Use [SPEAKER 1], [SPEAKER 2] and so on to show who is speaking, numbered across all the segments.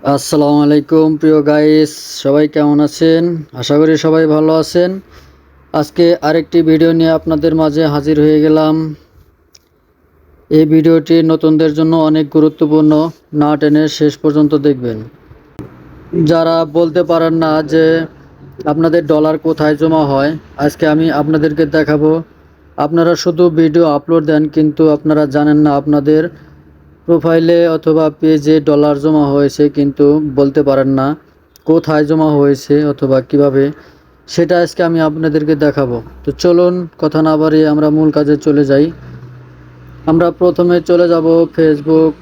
[SPEAKER 1] আসসালামু আলাইকুম প্রিয় গাইস, সবাই কেমন আছেন? আশা করি সবাই ভালো আছেন। আজকে আরেকটি ভিডিও নিয়ে আপনাদের মাঝে হাজির হয়ে গেলাম। এই ভিডিওটি নতুনদের জন্য অনেক গুরুত্বপূর্ণ, না টেনে শেষ পর্যন্ত দেখবেন। যারা বলতে পারেন না যে আপনাদের ডলার কোথায় জমা হয়, আজকে আমি আপনাদেরকে দেখাবো। আপনারা শুধু ভিডিও আপলোড দেন, কিন্তু আপনারা জানেন না আপনাদের প্রোফাইলে অথবা পেজে ডলার জমা হয়েছে, কিন্তু বলতে পারেন না কোথায় জমা হয়েছে অথবা কিভাবে। সেটা আজকে আমি আপনাদেরকে দেখাবো। তো চলুন কথা না বাড়িয়ে আমরা মূল কাজে চলে যাই। আমরা প্রথমে চলে যাব ফেসবুক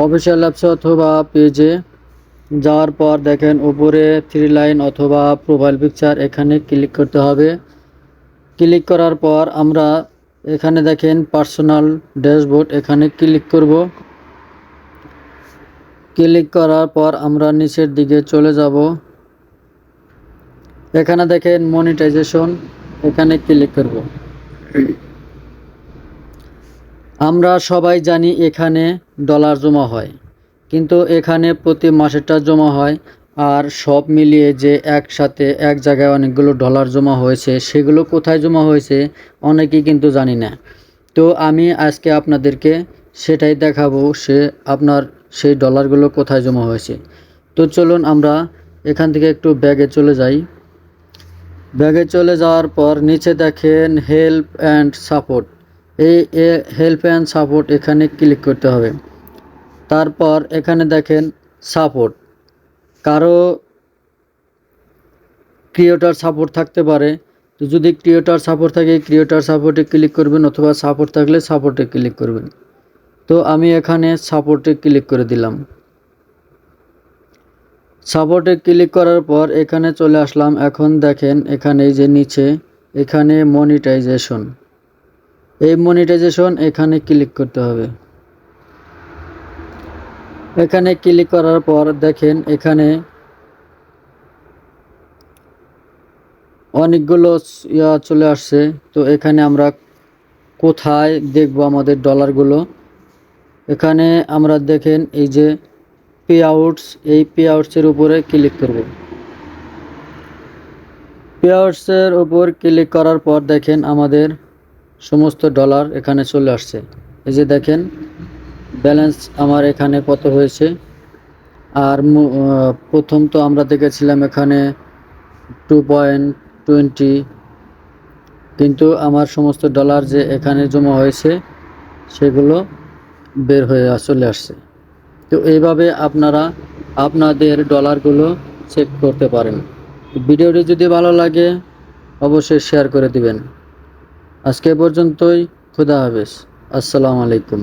[SPEAKER 1] অফিসিয়াল অ্যাপসে অথবা পেজে। যাওয়ার পর দেখেন উপরে থ্রি লাইন অথবা প্রোফাইল পিকচার, এখানে ক্লিক করতে হবে। ক্লিক করার পর আমরা এখানে দেখেন পার্সোনাল ড্যাশবোর্ড, এখানে ক্লিক করব। ক্লিক করার পর আমরা নিচের দিকে চলে যাব। এখানে দেখেন মনিটাইজেশন, এখানে ক্লিক করব। আমরা সবাই জানি এখানে ডলার জমা হয়, কিন্তু এখানে প্রতি মাসেরটা জমা হয়। আর সব মিলিয়ে যে একসাথে এক জায়গায় অনেকগুলো ডলার জমা হয়েছে, সেগুলো কোথায় জমা হয়েছে অনেকেই কিন্তু জানি না। তো আমি আজকে আপনাদেরকে সেটাই দেখাবো, আপনার সেই ডলারগুলো কোথায় জমা হয়েছে। তো চলুন আমরা এখান থেকে একটু ব্যাগে চলে যাই। ব্যাগে চলে যাওয়ার পর নিচে দেখেন হেল্প অ্যান্ড সাপোর্ট। এই হেল্প অ্যান্ড সাপোর্ট এখানে ক্লিক করতে হবে। তারপর এখানে দেখেন সাপোর্ট, কারো ক্রিয়েটর সাপোর্ট থাকতে পারে। তো যদি ক্রিয়েটর সাপোর্ট থাকে ক্রিয়েটর সাপোর্টে ক্লিক করবেন, অথবা সাপোর্ট থাকলে সাপোর্টে ক্লিক করবেন। তো আমি এখানে সাপোর্টে ক্লিক করে দিলাম। সাপোর্টে ক্লিক করার পর এখানে চলে আসলাম। এখন দেখেন এখানে যে নিচে এখানে মনিটাইজেশন, এই মনিটাইজেশন এখানে ক্লিক করতে হবে। এখানে ক্লিক করার পর দেখেন এখানে অনেকগুলো চলে আসছে। তো এখানে আমরা কোথায় দেখব আমাদের ডলারগুলো? এখানে আমরা দেখেন এই যে পে আউটস, এই পে আউটসের উপরে ক্লিক করব। পে আউটসের উপর ক্লিক করার পর দেখেন আমাদের সমস্ত ডলার এখানে চলে আসছে। এই যে দেখেন ব্যালেন্স আমার এখানে কত হয়েছে। আর প্রথম তো আমরা দেখেছিলাম এখানে 2.20, কিন্তু আমার সমস্ত ডলার যে এখানে জমা হয়েছে সেগুলো বের হয়ে চলে আসছে। তো এইভাবে আপনারা আপনাদের ডলারগুলো চেক করতে পারেন। ভিডিওটি যদি ভালো লাগে অবশ্যই শেয়ার করে দিবেন। আজকে পর্যন্তই, খুদা হাফেজ, আসসালামু আলাইকুম।